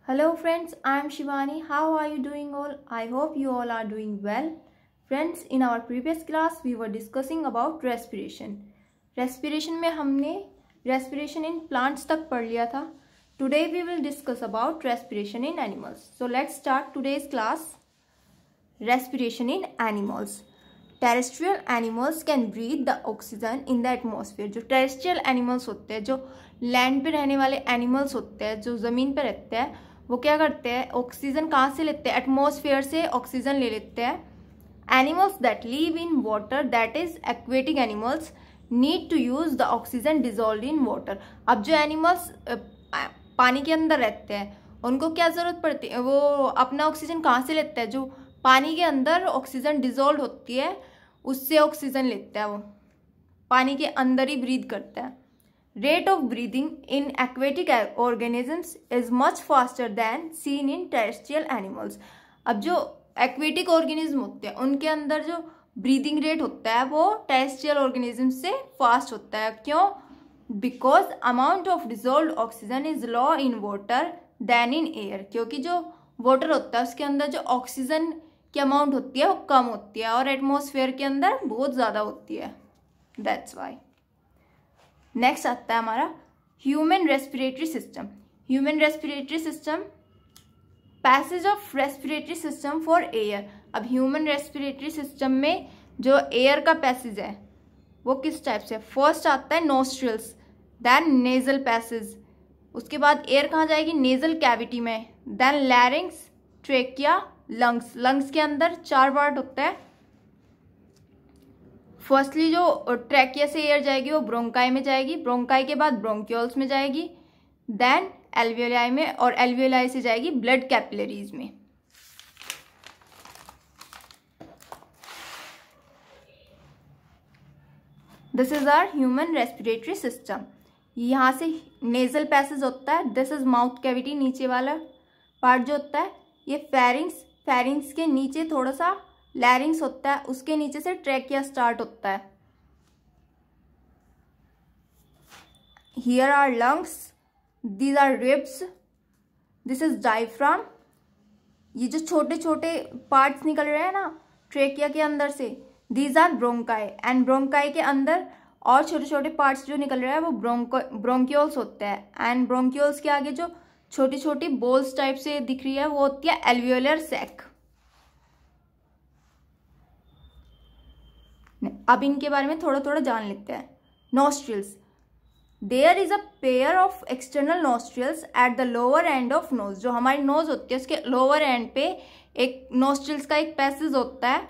Hello friends, I am Shivani. How are you doing all? I hope you all are doing well. Friends, in our previous class we were discussing about respiration. Respiration में हमने respiration in plants तक पढ़ लिया था. Today we will discuss about respiration in animals. So let's start today's class. Respiration in animals. Terrestrial animals can breathe the oxygen in the atmosphere. जो terrestrial animals होते हैं, जो लैंड पे रहने वाले एनिमल्स होते हैं, जो ज़मीन पे रहते हैं, वो क्या करते हैं? ऑक्सीजन कहाँ से लेते हैं? एटमॉस्फेयर से ऑक्सीजन ले लेते हैं. Animals that live in water, that is aquatic animals, need to use the oxygen dissolve in water. अब जो एनिमल्स पानी के अंदर रहते हैं उनको क्या ज़रूरत पड़ती है? वो अपना ऑक्सीजन कहाँ से लेते हैं? जो पानी के अंदर ऑक्सीजन डिजोल्व होती है उससे ऑक्सीजन लेता है. वो पानी के अंदर ही ब्रीथ करता है. Rate of breathing in aquatic organisms is much faster than seen in terrestrial animals. अब जो एक्वेटिक ऑर्गेनिज्म होते हैं उनके अंदर जो ब्रीदिंग रेट होता है वो टेरेस्ट्रियल ऑर्गेनिज्म से फास्ट होता है. क्यों? Because amount of dissolve oxygen is low in water than in air. क्योंकि जो वाटर होता है उसके अंदर जो ऑक्सीजन की अमाउंट होती है वो कम होती है और एटमॉस्फेयर के अंदर बहुत ज़्यादा होती है. That's why. नेक्स्ट आता है हमारा human respiratory system. Human respiratory system, passage of respiratory system for air. अब ह्यूमन रेस्पिरेटरी सिस्टम में जो एयर का पैसेज है वो किस टाइप से? फर्स्ट आता है नोस्ट्रिल्स, देन नेजल पैसेज. उसके बाद एयर कहाँ जाएगी? नेजल कैविटी में. Then larynx, trachea, lungs. Lungs के अंदर 4 पार्ट होता है. फर्स्टली जो ट्रैकिया से एयर जाएगी वो ब्रोंकाई में जाएगी. ब्रोंकाई के बाद ब्रोंक्यूल्स में जाएगी. देन एल्वियोलाई में, और एल्वियोलाई से जाएगी ब्लड कैपिलरीज में. This is our human respiratory system. यहाँ से नेजल पैसेज होता है. दिस इज माउथ कैविटी, नीचे वाला पार्ट जो होता है. ये फेरिंग्स, फेरिंग्स के नीचे थोड़ा सा लैरिंग्स होता है. उसके नीचे से ट्रैकिया स्टार्ट होता है. Here are lungs, these are ribs, this is diaphragm. ये जो छोटे छोटे पार्ट्स निकल रहे हैं ना ट्रैकिया के अंदर से, these are bronchi. And bronchi के अंदर और छोटे छोटे पार्ट्स जो निकल रहे हैं वो ब्रोंक्यूल्स होते हैं. एंड ब्रोंक्यूल्स के आगे जो छोटी छोटी बोल्स टाइप से दिख रही है वो होती है एल्वियोलर सैक. अब इनके बारे में थोड़ा थोड़ा जान लेते हैं. Nostrils, there is a pair of external nostrils at the lower end of nose. जो हमारी नोज होती है उसके लोअर एंड पे एक नोस्ट्रिल्स का एक पैसेज होता है.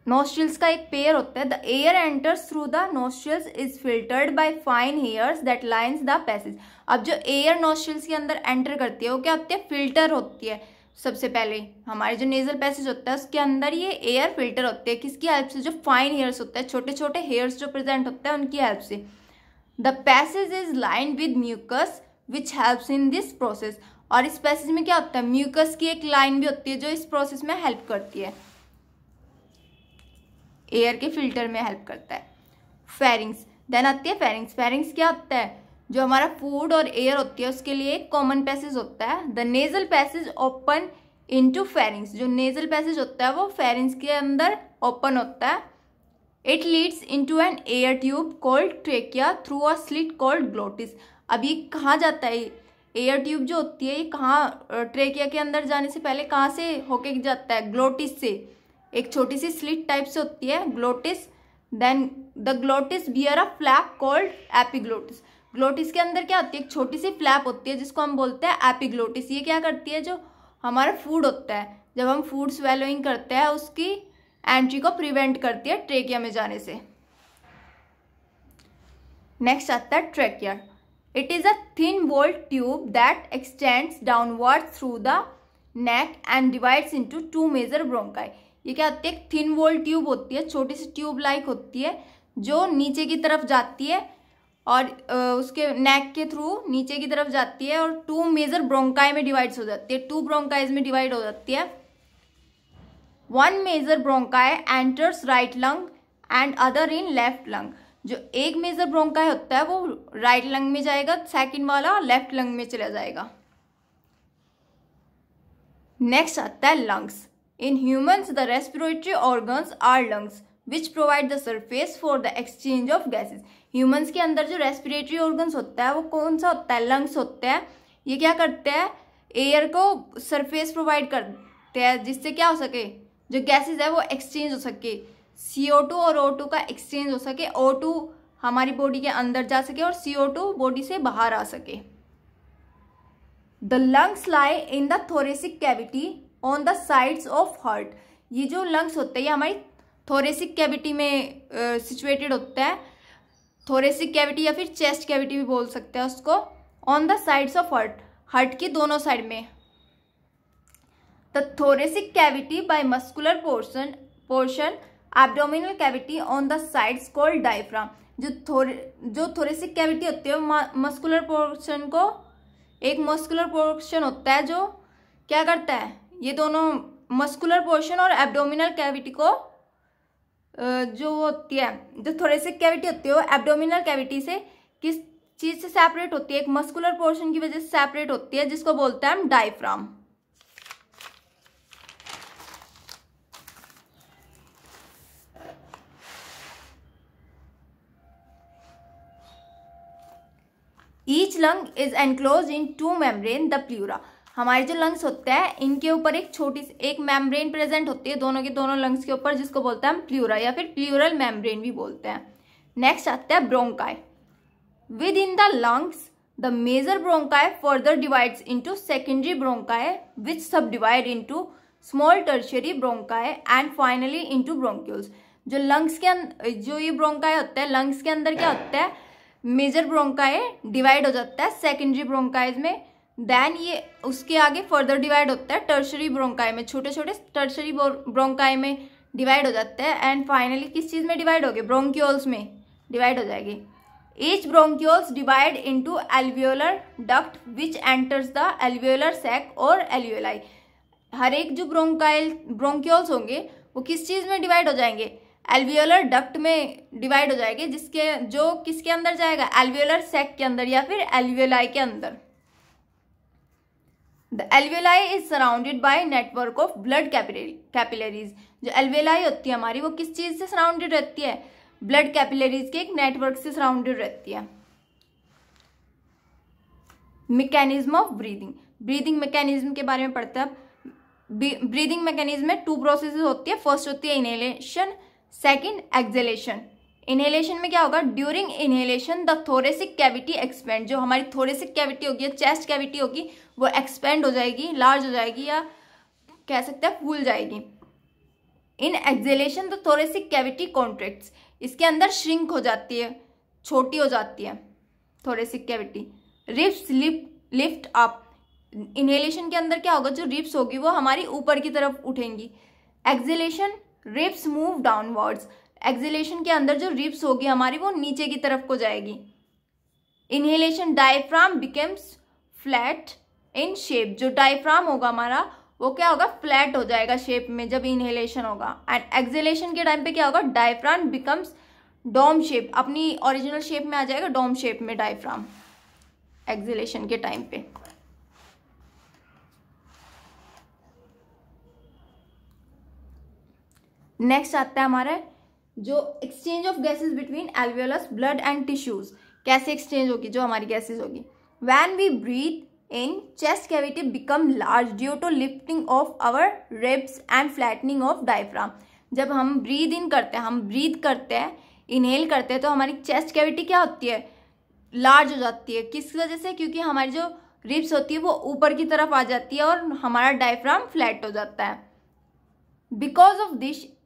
नोस्ट्रिल्स का एक पेयर होता है. The air enters through the nostrils is filtered by fine hairs that lines the passage. अब जो एयर नोस्ट्रिल्स के अंदर एंटर करती है वो क्या होती है? फिल्टर होती है. सबसे पहले हमारे जो नेजल पैसेज होता है उसके अंदर ये एयर फिल्टर होते हैं. किसकी हेल्प से? जो फाइन हेयर्स होता है, छोटे छोटे हेयर्स जो प्रेजेंट होते हैं उनकी हेल्प से. The passage is lined with mucus which helps in this process. और इस पैसेज में क्या होता है? म्यूकस की एक लाइन भी होती है जो इस प्रोसेस में हेल्प करती है, एयर के फिल्टर में हेल्प करता है. फेरिंग्स, देन आती है फेरिंग्स. फेरिंग्स क्या होता है? जो हमारा फूड और एयर होती है उसके लिए एक कॉमन पैसेज होता है. The nasal passage open into pharynx. जो नेजल पैसेज होता है वो फेरिंग्स के अंदर ओपन होता है. It leads into an air tube called trachea through a slit called glottis. अब ये कहाँ जाता है? एयर ट्यूब जो होती है ये कहाँ, ट्रेकिया के अंदर जाने से पहले कहाँ से होके जाता है? ग्लोटिस से. एक छोटी सी स्लिट टाइप से होती है glottis. Then the glottis bear a flap called epiglottis. Glottis के अंदर क्या होती है? एक छोटी सी फ्लैप होती है जिसको हम बोलते हैं एपिग्लोटिस. ये क्या करती है? जो हमारा फूड होता है, जब हम फूड स्वेलोइंग करते हैं उसकी एंट्री को प्रिवेंट करती है ट्रेकिया में जाने से. नेक्स्ट आता है trachea. It is a thin walled tube that extends downward through the neck and divides into 2 major bronchi. ये क्या होती है? एक थिन वॉल्ड ट्यूब होती है, छोटी सी ट्यूब लाइक होती है जो नीचे की तरफ जाती है और उसके नेक के थ्रू नीचे की तरफ जाती है और 2 मेजर ब्रोंकाई में डिवाइड हो जाती है. 2 ब्रोंकाइज में डिवाइड हो जाती है. 1 major bronchi enters right lung and other in left lung. जो एक मेजर ब्रोंकाई होता है वो राइट लंग में जाएगा, सेकंड वाला लेफ्ट लंग में चला जाएगा। नेक्स्ट आता है lungs. In humans the respiratory organs are lungs which provide the surface for the exchange of gases. Humans के अंदर जो रेस्पिरेटरी ऑर्गन्स होता है वो कौन सा होता है? लंग्स होते हैं। ये क्या करते हैं? एयर को सरफेस प्रोवाइड करते हैं जिससे क्या हो सके, जो गैसेस है वो एक्सचेंज हो सके, CO2 और O2 का एक्सचेंज हो सके, O2 हमारी बॉडी के अंदर जा सके और CO2 बॉडी से बाहर आ सके। The lungs lie in the thoracic cavity on the sides of heart. ये जो लंग्स होते हैं ये हमारी थोरेसिक कैविटी में सिचुएटेड होता है। थोरेसिक कैविटी या फिर चेस्ट कैविटी भी बोल सकते हैं उसको। On the sides of heart, heart की दोनों साइड में। The thoracic cavity by muscular portion abdominal cavity on the sides called diaphragm. जो थोरेसिक कैविटी होती है मस्कुलर पोर्शन को, एक मस्कुलर पोर्शन होता है जो क्या करता है, ये दोनों मस्कुलर पोर्शन और एब्डोमिनल कैविटी को जो होती है, जो थोरेसिक कैविटी होती है वो एब्डोमिनल कैविटी से किस चीज से सेपरेट होती है? एक मस्कुलर पोर्शन की वजह से सेपरेट होती है जिसको बोलते हैं हम diaphragm. Each lung is enclose in 2 membrane the pleura. हमारे जो लंग्स होते हैं इनके ऊपर एक छोटी सी एक मेम्ब्रेन प्रेजेंट होती है दोनों के दोनों लंग्स के ऊपर, जिसको बोलते हैं हम प्लूरा या फिर प्लूरल मेम्ब्रेन भी बोलते हैं। नेक्स्ट आता है bronchi. Within the lungs the major bronchi further divides into secondary bronchi which subdivide into small tertiary bronchi and finally into bronchioles. जो लंग्स के अंदर जो ये ब्रोंकाई होता है, लंग्स के अंदर क्या होता है, मेजर ब्रोंकाई डिवाइड हो जाता है सेकेंडरी ब्रोंकाइज में, देन ये उसके आगे फर्दर डिवाइड होता है टर्शरी ब्रोंकाई में, छोटे छोटे टर्शरी ब्रोंकाई में डिवाइड हो जाते हैं एंड फाइनली किस चीज में डिवाइड हो गए? ब्रोंक्यूल्स में डिवाइड हो जाएगी। Each bronchioles divide into alveolar duct which enters the alveolar sac और एल्वियोलाई। हर एक जो ब्रोंक्यूल्स होंगे वो किस चीज में डिवाइड हो जाएंगे? एल्वियोलर डक्ट में डिवाइड हो जाएंगे, जिसके जो किसके अंदर जाएगा? एल्वियोलर सैक के अंदर या फिर एल्वियोलाई के अंदर। The alveoli is surrounded by network of blood capillaries. जो एल्वियोलाई होती है हमारी वो किस चीज से सराउंडेड रहती है? ब्लड कैपिलरीज के एक नेटवर्क से सराउंडेड रहती है। Mechanism of breathing. Breathing mechanism के बारे में पढ़ते हैं। ब्रीदिंग मैकेनिज्म में 2 प्रोसेसेस होती है। फर्स्ट होती है इनहेलेशन, सेकंड एक्सहेलेशन। इनहेलेशन में क्या होगा? During inhalation the thoracic cavity expand. जो हमारी थोरेसिक कैविटी होगी, चेस्ट कैविटी होगी, वो एक्सपेंड हो जाएगी, लार्ज हो जाएगी या कह सकते हैं फूल जाएगी। In exhalation the thoracic cavity contracts. इसके अंदर श्रिंक हो जाती है, छोटी हो जाती है thoracic cavity. Ribs lift up. Inhalation के अंदर क्या होगा? जो रिब्स होगी वो हमारी ऊपर की तरफ उठेंगी। Exhalation ribs move downwards. Exhalation के अंदर जो रिब्स होगी हमारी वो नीचे की तरफ को जाएगी। Inhalation diaphragm becomes flat in shape. जो डायफ्राम होगा हमारा वो क्या होगा? फ्लैट हो जाएगा शेप में जब इनहेलेशन होगा। एंड एक्सहेलेशन के टाइम पे क्या होगा? डायफ्राम बिकम्स डोम शेप, अपनी ओरिजिनल शेप में आ जाएगा, डोम शेप में डायफ्राम एक्सहेलेशन के टाइम पे। नेक्स्ट आता है हमारा जो exchange of gases between alveolus blood and tissues. कैसे एक्सचेंज होगी जो हमारी गैसेस होगी? When we breathe in chest cavity become large due to lifting of our ribs and flattening of diaphragm. जब हम ब्रीद इन करते हैं, हम ब्रीथ करते हैं, इनहेल करते हैं, तो हमारी चेस्ट कैविटी क्या होती है? लार्ज हो जाती है। किस वजह से? क्योंकि हमारी जो रिब्स होती है वो ऊपर की तरफ आ जाती है और हमारा डायफ्राम फ्लैट हो जाता है। Because of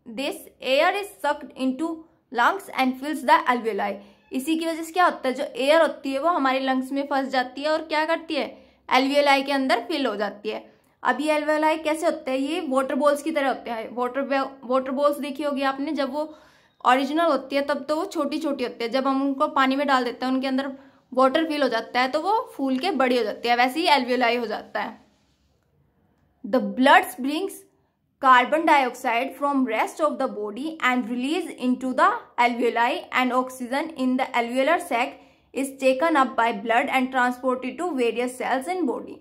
this air is sucked into lungs and फिल्स the alveoli. इसी की वजह से क्या होता है? जो एयर होती है वो हमारे लंग्स में फंस जाती है और क्या करती है? एल्वियोलाई के अंदर फिल हो जाती है। अब ये एल्वियोलाई कैसे होते हैं? ये वाटर बॉल्स की तरह होते हैं। वाटर बॉल्स देखी होगी आपने, जब वो ओरिजिनल होती है तब तो वो छोटी छोटी होती है, जब हम उनको पानी में डाल देते हैं उनके अंदर वाटर फिल हो जाता है तो वो फूल के बड़ी हो जाती है। वैसे ही एल्वियोलाई हो जाता है। The blood brings carbon dioxide from rest of the body and release into the alveoli, and oxygen in the alveolar sac is taken up by blood and transported to various cells in body.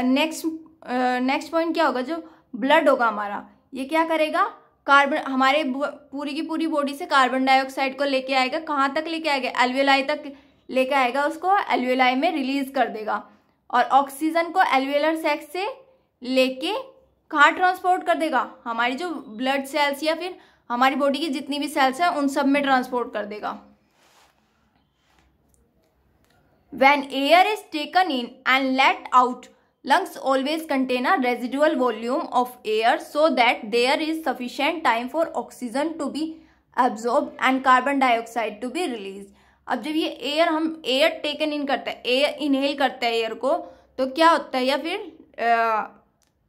Next point क्या होगा, जो blood होगा हमारा, ये क्या करेगा, carbon हमारे पूरी की पूरी बॉडी से कार्बन डाइऑक्साइड को लेके आएगा, कहाँ तक लेके आएगा, एल्वेलाई तक लेके आएगा, उसको एल्वेलाई में रिलीज कर देगा, और ऑक्सीजन को एल्वेलर सैक से लेके कहाँ ट्रांसपोर्ट कर देगा, हमारी जो ब्लड सेल्स या फिर हमारी बॉडी की जितनी भी सेल्स हैं उन सब में ट्रांसपोर्ट कर देगा. When air is taken in and let out, lungs always contain a residual volume of air so that there is sufficient time for oxygen to be absorbed and carbon dioxide to be released. अब जब ये air हम air taken in करते हैं, air inhale करते हैं air को, तो क्या होता है, या फिर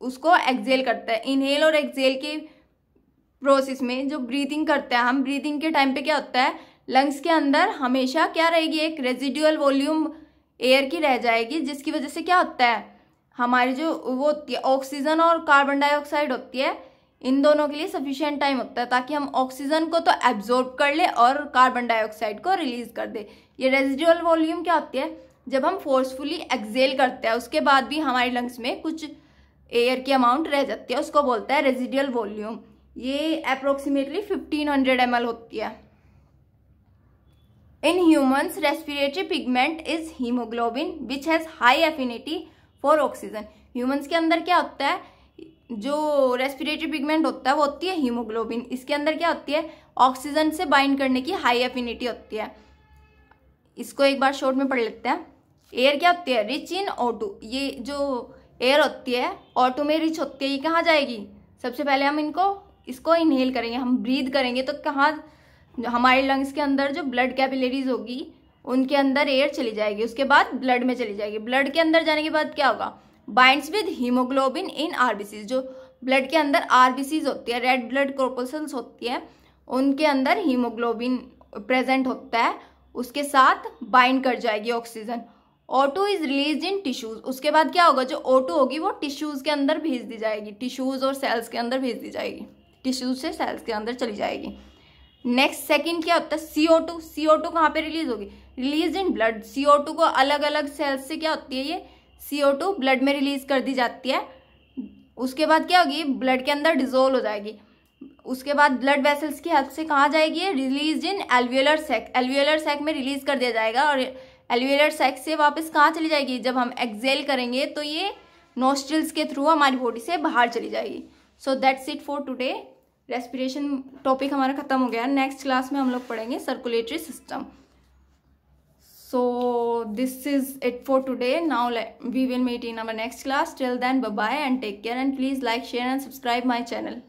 उसको एक्सेल करता है. इनहेल और एक्सेल के प्रोसेस में जो ब्रीथिंग करते हैं हम, ब्रीथिंग के टाइम पे क्या होता है, लंग्स के अंदर हमेशा क्या रहेगी, एक रेजिडुअल वॉल्यूम एयर की रह जाएगी, जिसकी वजह से क्या होता है, हमारी जो वो होती है ऑक्सीजन और कार्बन डाइऑक्साइड होती है, इन दोनों के लिए सफिशिएंट टाइम होता है ताकि हम ऑक्सीजन को तो एब्जॉर्ब कर ले और कार्बन डाइऑक्साइड को रिलीज कर दे. ये रेजिडुअल वॉल्यूम क्या होती है, जब हम फोर्सफुली एक्सेल करते हैं उसके बाद भी हमारे लंग्स में कुछ एयर की अमाउंट रह जाती है, उसको बोलते हैं रेजिडुअल वॉल्यूम. ये अप्रोक्सीमेटली 1500 ml होती है. In humans, respiratory pigment is hemoglobin, which has high affinity for oxygen. Humans के अंदर क्या होता है, जो रेस्पिरेटरी पिगमेंट होता है वो होती है हीमोग्लोबिन. इसके अंदर क्या होती है, ऑक्सीजन से बाइंड करने की हाई एफिनिटी होती है. इसको एक बार शॉर्ट में पढ़ लेते हैं. एयर क्या होती है, रिच इन O2. ये जो एयर होती है O2 में रिच होती है, ये कहाँ जाएगी, सबसे पहले हम इसको इनहेल करेंगे, हम ब्रीथ करेंगे तो कहाँ, हमारे लंग्स के अंदर जो ब्लड कैपिलरीज होगी उनके अंदर एयर चली जाएगी, उसके बाद ब्लड में चली जाएगी. ब्लड के अंदर जाने के बाद क्या होगा, binds with haemoglobin in RBCs. जो ब्लड के अंदर आरबीसीज होती है, रेड ब्लड कॉर्पस्कल्स होती है, उनके अंदर हीमोग्लोबिन प्रेजेंट होता है, उसके साथ बाइंड कर जाएगी oxygen. O2 is release in tissues. उसके बाद क्या होगा, जो O2 होगी वो टिश्यूज के अंदर भेज दी जाएगी, टिश्यूज और सेल्स के अंदर भेज दी जाएगी, टिश्यूज से सेल्स के अंदर चली जाएगी. नेक्स्ट सेकंड क्या होता है, CO2. CO2 कहाँ पे रिलीज होगी, रिलीज इन ब्लड. CO2 को अलग अलग सेल्स से क्या होती है, ये CO2 ब्लड में रिलीज कर दी जाती है. उसके बाद क्या होगी, ब्लड के अंदर डिजोल्व हो जाएगी. उसके बाद ब्लड वेसल्स की हेल्प से कहाँ जाएगी, release in alveolar sac. Alveolar sac में रिलीज कर दिया जाएगा और एल्वियोलर सैक से वापस कहाँ चली जाएगी, जब हम एक्सेल करेंगे तो ये नोस्ट्रिल्स के थ्रू हमारी बॉडी से बाहर चली जाएगी. So that's it for today. Respiration topic हमारा खत्म हो गया. नेक्स्ट क्लास में हम लोग पढ़ेंगे circulatory system. So this is it for today. Now we will meet in our next class. Till then bye bye and take care, and please like, share and subscribe my channel.